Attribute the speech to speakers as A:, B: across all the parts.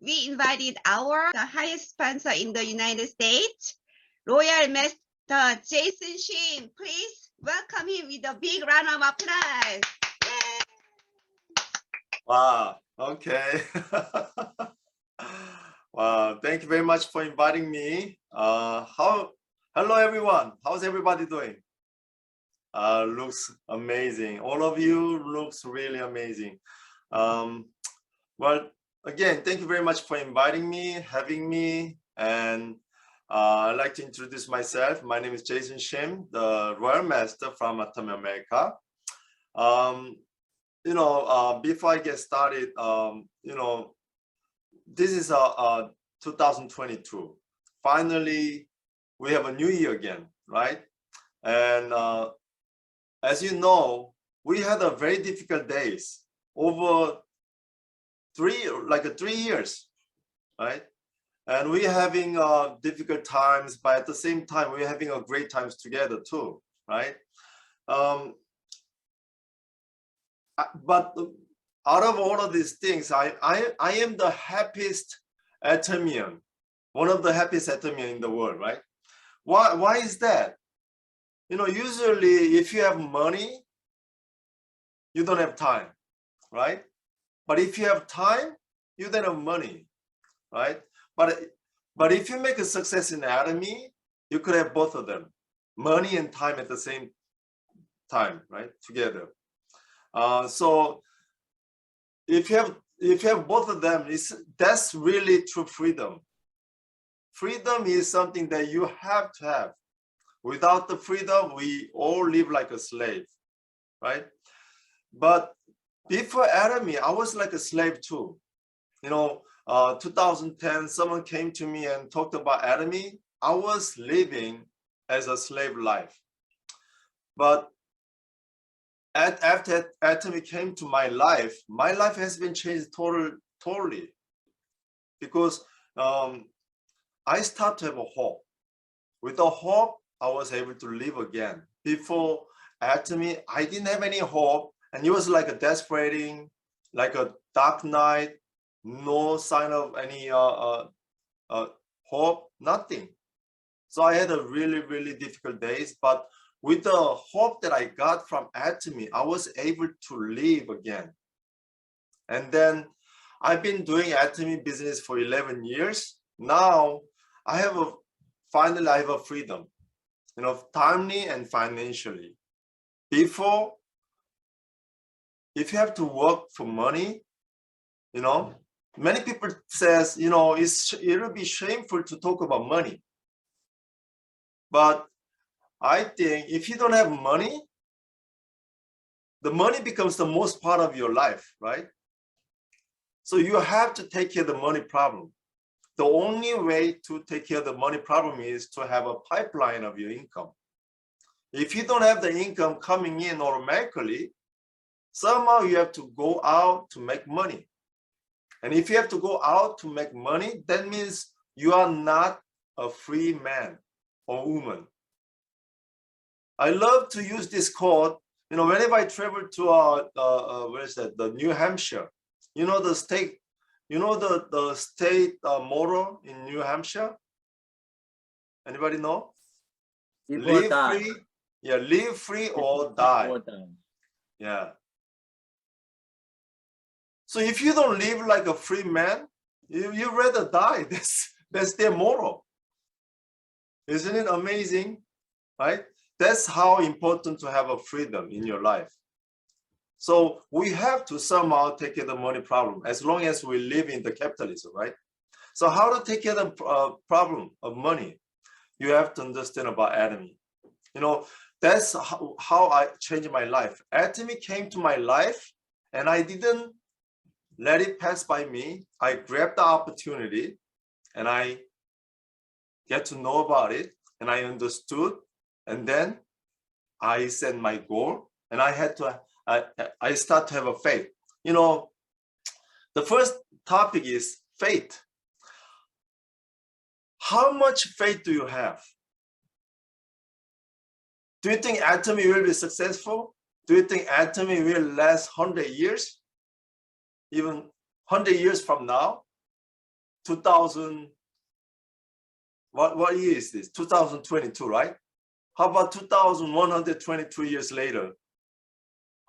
A: we invited the highest sponsor in the United States, Royal Master Jason Shim. Please welcome him with a big round of applause. Yay!
B: Wow, okay. Wow, thank you very much for inviting me. Hello everyone, how's everybody doing? Looks amazing. All of you looks really amazing. Well, again, thank you very much for inviting me, having me, and I'd like to introduce myself. My name is Jason Shim, the Royal Master from Atomy America. Before I get started, this is 2022. Finally, we have a new year again, right? And as you know, we had a very difficult days over 3 years, right? And we're having difficult times, but at the same time, we're having a great times together too, right? But out of all of these things, I am the happiest Atomian, one of the happiest Atomian in the world, right? Why is that? You know, usually if you have money, you don't have time, right? But if you have time, you don't have money, right? But if you make a success in Atomy, you could have both of them, money and time at the same time, right? Together. So if you have both of them, that's really true freedom. Freedom is something that you have to have. Without the freedom, we all live like a slave, right? But before Atomy, I was like a slave too. 2010, someone came to me and talked about Atomy. I was living as a slave life. But after Atomy came to my life has been changed totally. Because I started to have a hope. With the hope, I was able to live again. Before Atomy, I didn't have any hope. And it was like a desperating, like a dark night, no sign of any hope, nothing. So I had a really, really difficult days. But with the hope that I got from Atomy, I was able to live again. And then I've been doing Atomy business for 11 years. Now finally I have a freedom, timely and financially. Before, if you have to work for money, many people says, it'll be shameful to talk about money. But I think if you don't have money, the money becomes the most part of your life, right? So you have to take care of the money problem. The only way to take care of the money problem is to have a pipeline of your income. If you don't have the income coming in automatically, somehow you have to go out to make money. And if you have to go out to make money, that means you are not a free man or woman. I love to use this quote, whenever I travel to the New Hampshire, the state, the state motto in New Hampshire. Anybody know? Live free. Yeah, live free or die. Yeah. So if you don't live like a free man, you rather die. That's their motto. Isn't it amazing? Right? That's how important to have a freedom in your life. So we have to somehow take care of the money problem as long as we live in the capitalism, right? So how to take care of the problem of money? You have to understand about Atomy. That's how I changed my life. Atomy came to my life and I didn't let it pass by me. I grabbed the opportunity and I get to know about it and I understood. And then I set my goal and I start to have a faith. The first topic is faith. How much faith do you have? Do you think Atomy will be successful? Do you think Atomy will last 100 years? Even 100 years from now? 2000, what year is this? 2022, right? How about 2122 years later?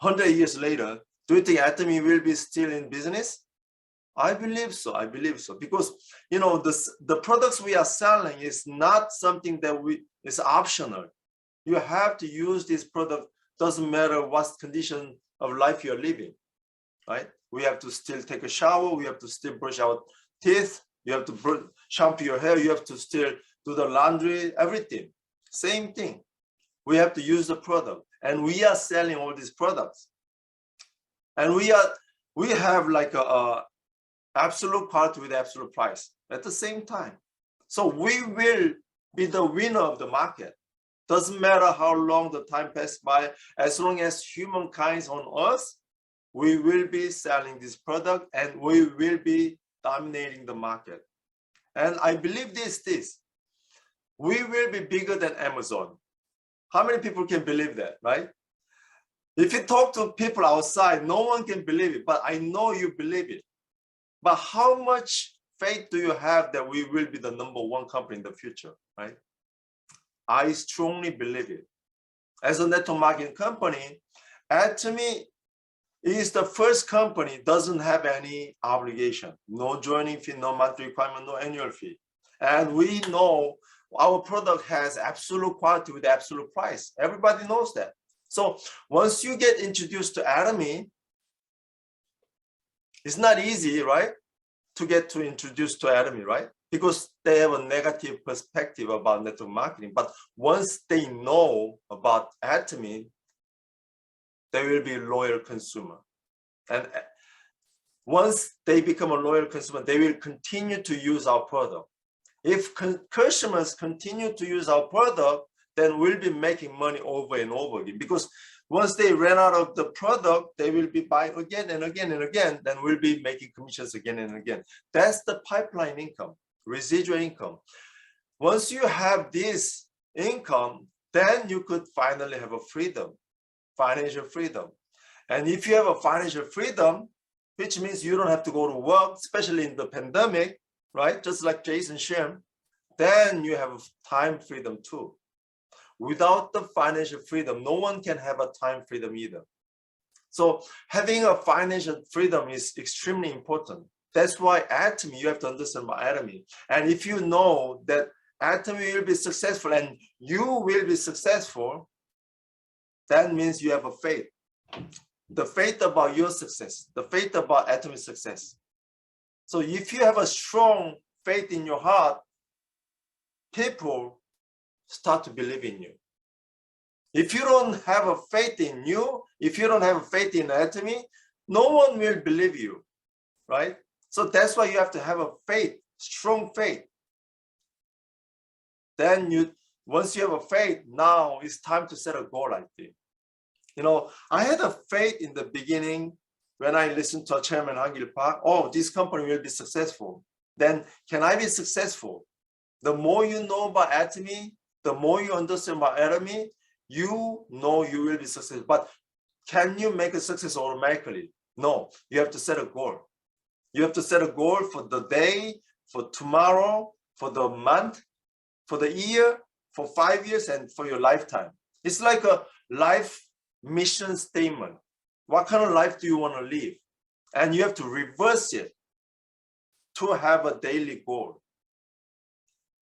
B: 100 years later, do you think Atomy will be still in business? I believe so. I believe so. Because, you know, the products we are selling is not something that is optional. You have to use this product. Doesn't matter what condition of life you're living, right? We have to still take a shower. We have to still brush our teeth. You have to shampoo your hair. You have to still do the laundry, everything. Same thing. We have to use the product. And we are selling all these products. And we have like a absolute quality with absolute price at the same time. So we will be the winner of the market. Doesn't matter how long the time passes by, as long as humankind is on Earth, we will be selling this product and we will be dominating the market. And I believe this, we will be bigger than Amazon. How many people can believe that, right? If you talk to people outside, no one can believe it, but I know you believe it. But how much faith do you have that we will be the #1 company in the future, right? I strongly believe it. As a network marketing company, Atomy is the first company doesn't have any obligation, no joining fee, no monthly requirement, no annual fee. And we know our product has absolute quality with absolute price. Everybody knows that. So once you get introduced to Atomy, it's not easy, right? To get introduced to Atomy, right? Because they have a negative perspective about network marketing. But once they know about Atomy, they will be a loyal consumer. And once they become a loyal consumer, they will continue to use our product. If customers continue to use our product, then we'll be making money over and over again. Because once they run out of the product, they will be buying again and again and again. Then we'll be making commissions again and again. That's the pipeline income, residual income. Once you have this income, then you could finally have a freedom, financial freedom. And if you have a financial freedom, which means you don't have to go to work, especially in the pandemic, right? Just like Jason Shim, then you have time freedom too. Without the financial freedom, no one can have a time freedom either. So having a financial freedom is extremely important. That's why Atomy, you have to understand about Atomy. And if you know that Atomy will be successful and you will be successful, that means you have a faith. The faith about your success, the faith about Atomy's success. So if you have a strong faith in your heart, people start to believe in you. If you don't have a faith in you, if you don't have a faith in Atomy, no one will believe you, right? So that's why you have to have a faith, strong faith. Then once you have a faith, now it's time to set a goal, I think. You know, I had a faith in the beginning when I listened to Chairman Hangil Park. Oh, this company will be successful. Then can I be successful? The more you know about Atomy, the more you understand about Atomy, you know you will be successful. But can you make a success automatically? No, you have to set a goal. You have to set a goal for the day, for tomorrow, for the month, for the year, for 5 years, and for your lifetime. It's like a life mission statement. What kind of life do you want to live? And you have to reverse it to have a daily goal,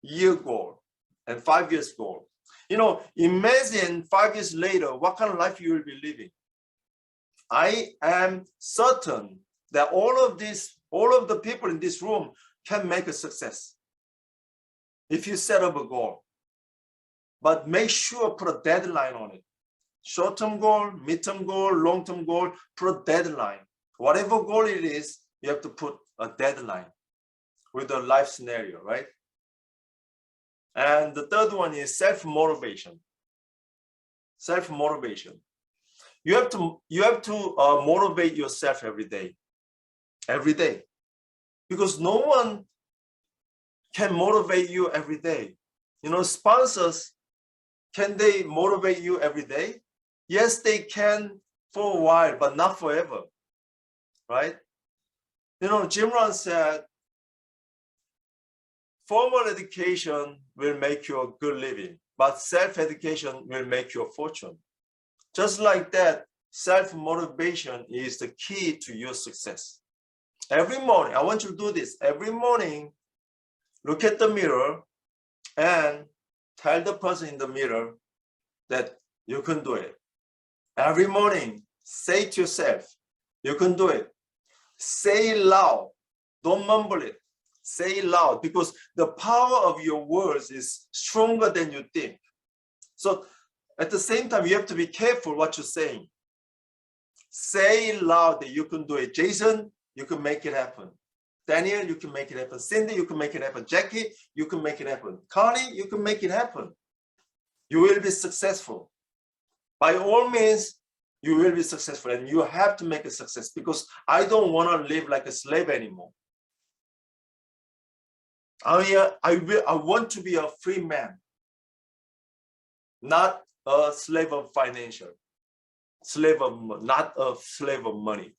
B: year goal, and 5 years goal. You know, imagine 5 years later, what kind of life you will be living. I am certain that all of the people in this room can make a success if you set up a goal. But make sure put a deadline on it. Short-term goal, mid-term goal, long-term goal, put a deadline. Whatever goal it is, you have to put a deadline with a life scenario, right? And the third one is self-motivation. Self-motivation. You have to motivate yourself every day. Every day. Because no one can motivate you every day. You know, sponsors, can they motivate you every day? Yes, they can for a while, but not forever, right? You know, Jim Rohn said, formal education will make you a good living, but self-education will make you a fortune. Just like that, self-motivation is the key to your success. Every morning, I want you to do this. Every morning, look at the mirror and tell the person in the mirror that you can do it. Every morning, say to yourself, you can do it. Say it loud. Don't mumble it. Say it loud, because the power of your words is stronger than you think. So at the same time, you have to be careful what you're saying. Say it loud that you can do it. Jason, you can make it happen. Daniel, you can make it happen. Cindy, you can make it happen. Jackie, you can make it happen. Connie, you can make it happen. You will be successful. By all means, you will be successful, and you have to make a success, because I don't want to live like a slave anymore. I want to be a free man, not a slave of financial, not a slave of money.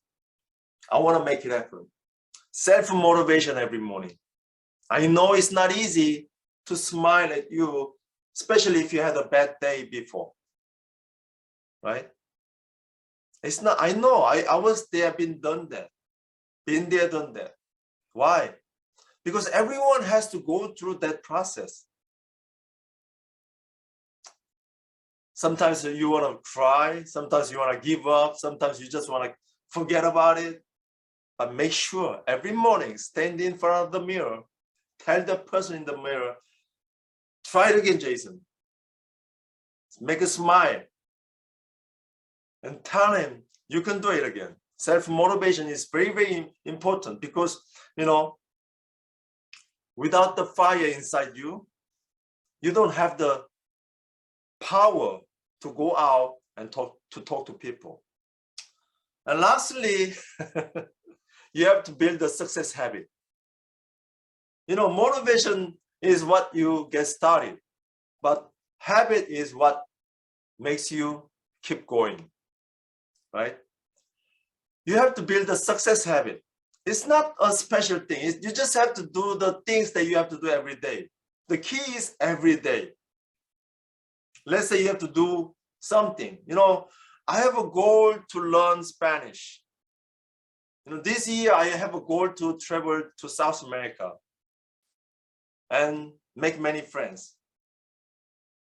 B: I want to make it happen. Self-motivation every morning. I know it's not easy to smile at you, especially if you had a bad day before, right? It's not, I know, I was there, been there, done that. Why? Because everyone has to go through that process. Sometimes you want to cry, sometimes you want to give up, sometimes you just want to forget about it. But make sure every morning, stand in front of the mirror, tell the person in the mirror, try it again, Jason. Make a smile and tell him you can do it again. Self-motivation is very, very important, because, you know, without the fire inside you, you don't have the power to go out and talk to people. And lastly, you have to build a success habit. You know, motivation is what you get started, but habit is what makes you keep going, right? You have to build a success habit. It's not a special thing. You just have to do the things that you have to do every day. The key is every day. Let's say you have to do something. You know, I have a goal to learn Spanish. You know, this year I have a goal to travel to South America and make many friends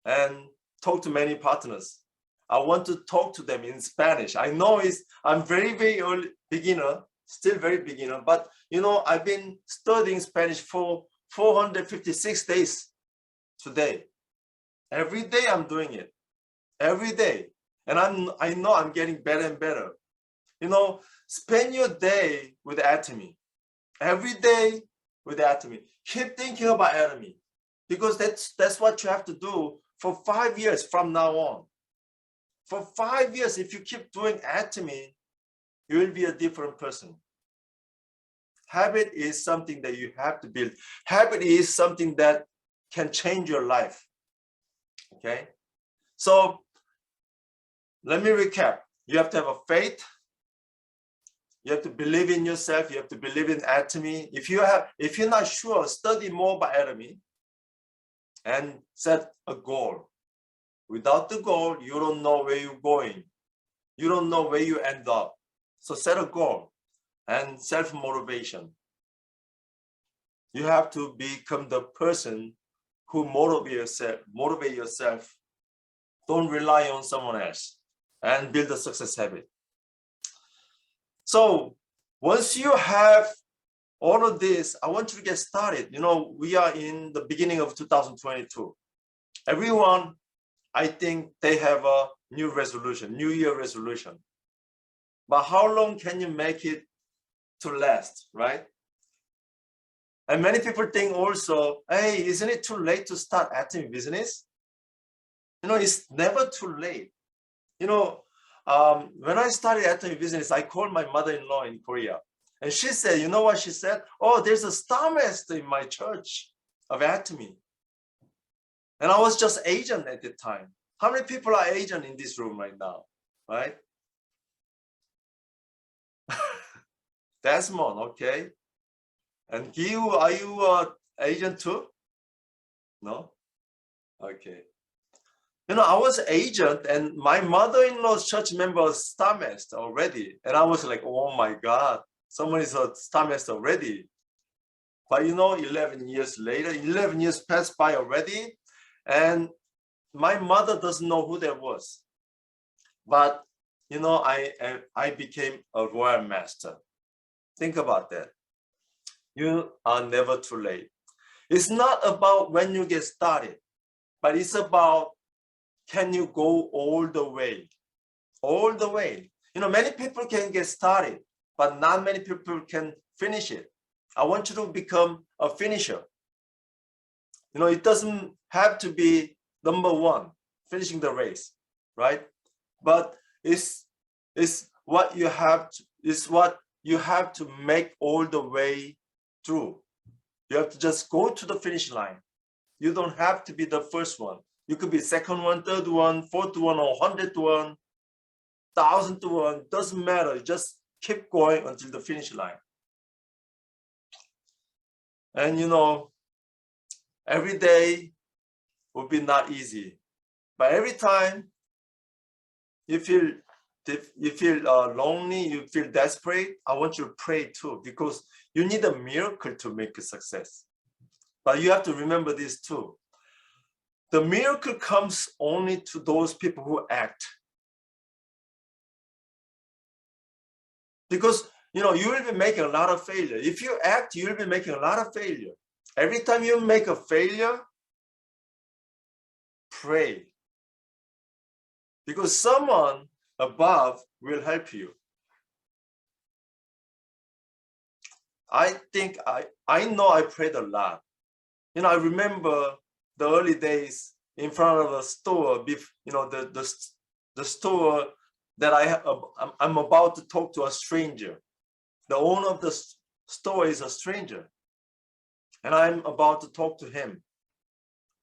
B: and talk to many partners. I want to talk to them in Spanish. I know I'm very, very early beginner, still very beginner, but you know, I've been studying Spanish for 456 days today. Every day I'm doing it, every day. And I know I'm getting better and better. You know, spend your day with Atomy, every day with Atomy. Keep thinking about Atomy, because that's what you have to do for 5 years from now on. For 5 years, if you keep doing Atomy, you will be a different person. Habit is something that you have to build. Habit is something that can change your life. Okay? So let me recap. You have to have a faith. You have to believe in yourself. You have to believe in Atomy. If you're not sure, study more about Atomy and set a goal. Without the goal, you don't know where you're going. You don't know where you end up. So set a goal and self-motivation. You have to become the person who motivate yourself. Don't rely on someone else, and build a success habit. So once you have all of this, I want you to get started. You know, we are in the beginning of 2022. Everyone, I think they have a new year resolution. But how long can you make it to last, right? And many people think also, hey, isn't it too late to start Atomy business? You know, it's never too late. You know, when I started Atomy business, I called my mother-in-law in Korea. And she said, you know what she said? Oh, there's a Star Master in my church of Atomy. And I was just agent at the time. How many people are agent in this room right now, right? Desmond, okay. And Gil, are you Agent too? No? Okay. You know, I was agent and my mother-in-law's church member was star master already. And I was like, oh my God, someone is a star master already. But you know, 11 years later, 11 years passed by already. And my mother doesn't know who that was. But, you know, I became a royal master. Think about that. You are never too late. It's not about when you get started, but it's about can you go all the way? All the way. You know, many people can get started, but not many people can finish it. I want you to become a finisher. You know, it doesn't have to be number one, finishing the race, right? But it's what you have to make all the way through. You have to just go to the finish line. You don't have to be the first one. You could be second one, third one, fourth one, or 100th one, 1000th one. Doesn't matter. Just keep going until the finish line. And you know, every day will be not easy, but every time you feel lonely, you feel desperate, I want you to pray too, because you need a miracle to make a success. But you have to remember this too. The miracle comes only to those people who act. Because you know, you will be making a lot of failure. If you act, you will be making a lot of failure. Every time you make a failure, pray. Because someone above will help you. I think I know I prayed a lot. You know, I remember the early days in front of a store, you know, the store that I'm about to talk to a stranger. The owner of the store is a stranger, and I'm about to talk to him.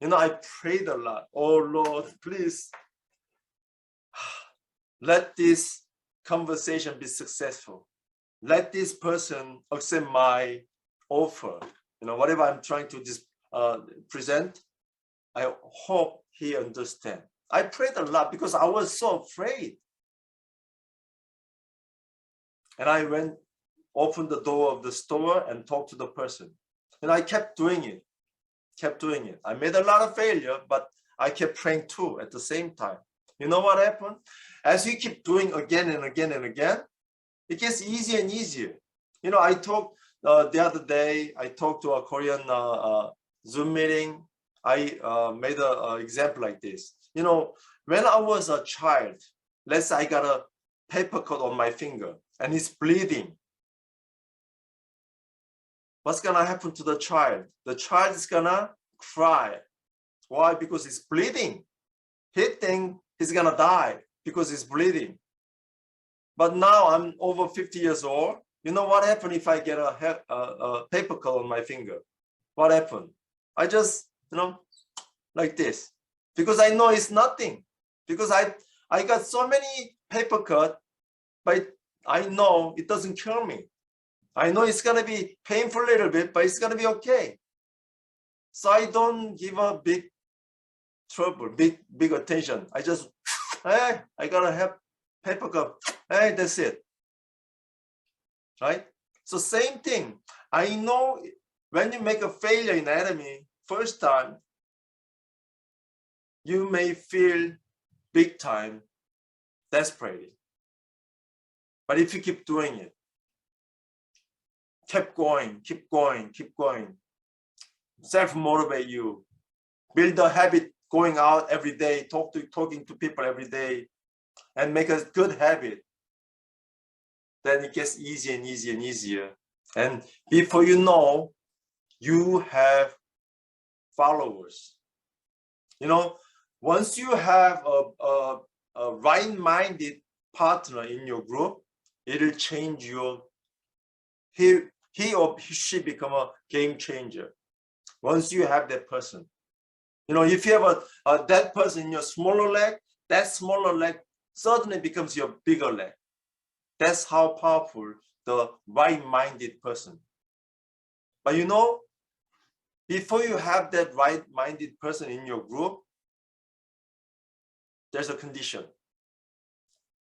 B: You know, I prayed a lot. Oh Lord, please let this conversation be successful. Let this person accept my offer. You know, whatever I'm trying to present, I hope he understands. I prayed a lot because I was so afraid. And I opened the door of the store and talked to the person. And I kept doing it. I made a lot of failure, but I kept praying too at the same time. You know what happened? As you keep doing again and again and again, it gets easier and easier. You know, I talked the other day, I talked to a Korean Zoom meeting. I made an example like this. You know, when I was a child, let's say I got a paper cut on my finger and it's bleeding. What's gonna happen to the child? The child is gonna cry. Why? Because it's bleeding. He thinks he's gonna die because it's bleeding. But now I'm over 50 years old. You know what happened if I get a paper cut on my finger? What happened? I just, you know, like this. Because I know it's nothing. Because I got so many paper cut, but I know it doesn't kill me. I know it's gonna be painful a little bit, but it's gonna be okay. So I don't give a big trouble, big attention. I just, hey, I gotta have paper cut. Hey, that's it. Right? So same thing. I know when you make a failure in Atomy first time, you may feel big time desperate. But if you keep doing it, keep going, self-motivate you, build a habit going out every day, talking to people every day, and make a good habit, then it gets easier and easier and easier. And before you know, you have followers. You know, once you have a right-minded partner in your group, it'll change your, he or she become a game changer. Once you have that person. You know, if you have that person in your smaller leg, that smaller leg suddenly becomes your bigger leg. That's how powerful the right-minded person. But you know, before you have that right-minded person in your group, there's a condition.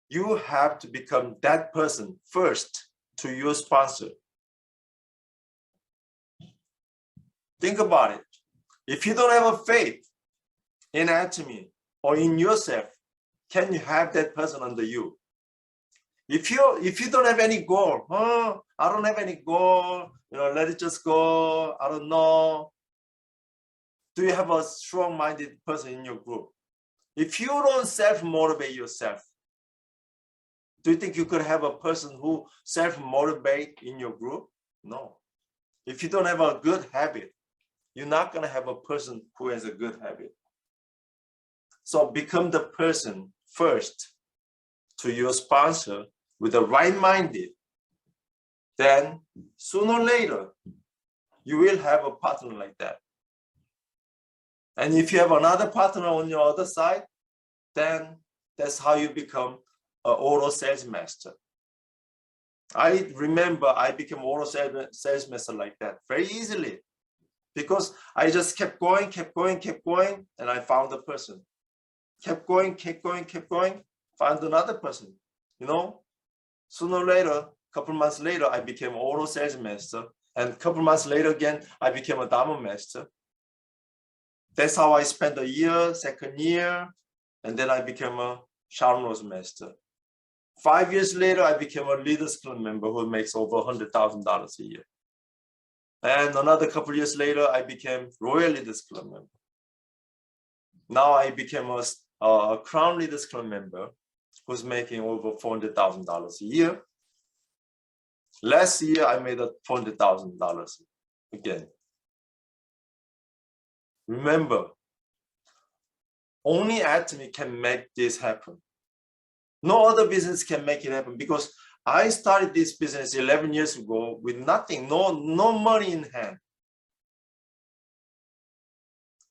B: You have to become that person first to your sponsor. Think about it. If you don't have a faith in Atomy or in yourself, can you have that person under you? If you don't have any goal, I don't have any goal, let it just go, I don't know. Do you have a strong-minded person in your group? If you don't self-motivate yourself, do you think you could have a person who self-motivate in your group? No. If you don't have a good habit, you're not going to have a person who has a good habit. So become the person first to your sponsor with the right-minded. Then sooner or later, you will have a partner like that. And if you have another partner on your other side, then that's how you become an auto sales master. I remember I became auto sales master like that very easily because I just kept going, and I found a person. Kept going, found another person. Sooner or later, a couple months later, I became auto sales master. And a couple months later again, I became a diamond master. That's how I spent a year, second year, and then I became a Sharon Rose master. 5 years later, I became a Leaders Club member who makes over $100,000 a year. And another couple years later, I became Royal Leaders Club member. Now I became a Crown Leaders Club member who's making over $400,000 a year. Last year, I made $400,000 again. Remember, only Atomy can make this happen. No other business can make it happen because I started this business 11 years ago with nothing, no money in hand.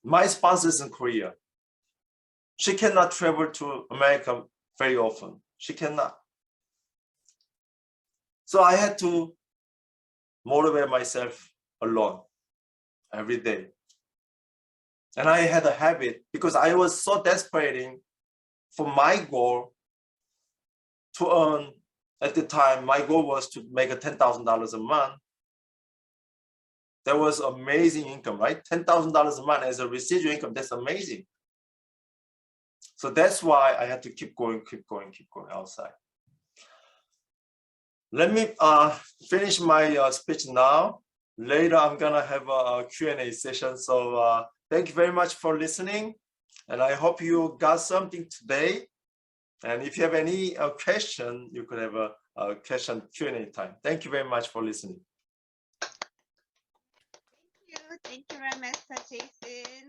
B: My sponsor is in Korea. She cannot travel to America very often. She cannot. So I had to motivate myself alone every day. And I had a habit because I was so desperate for my goal to earn. At the time, my goal was to make $10,000 a month. That was amazing income, right? $10,000 a month as a residual income, that's amazing. So that's why I had to keep going outside. Let me finish my speech now. Later, I'm gonna have a Q&A session. So thank you very much for listening. And I hope you got something today. And if you have any question, you could have a question Q&A time. Thank you very much for listening.
A: Thank you very much, Mr. Jason.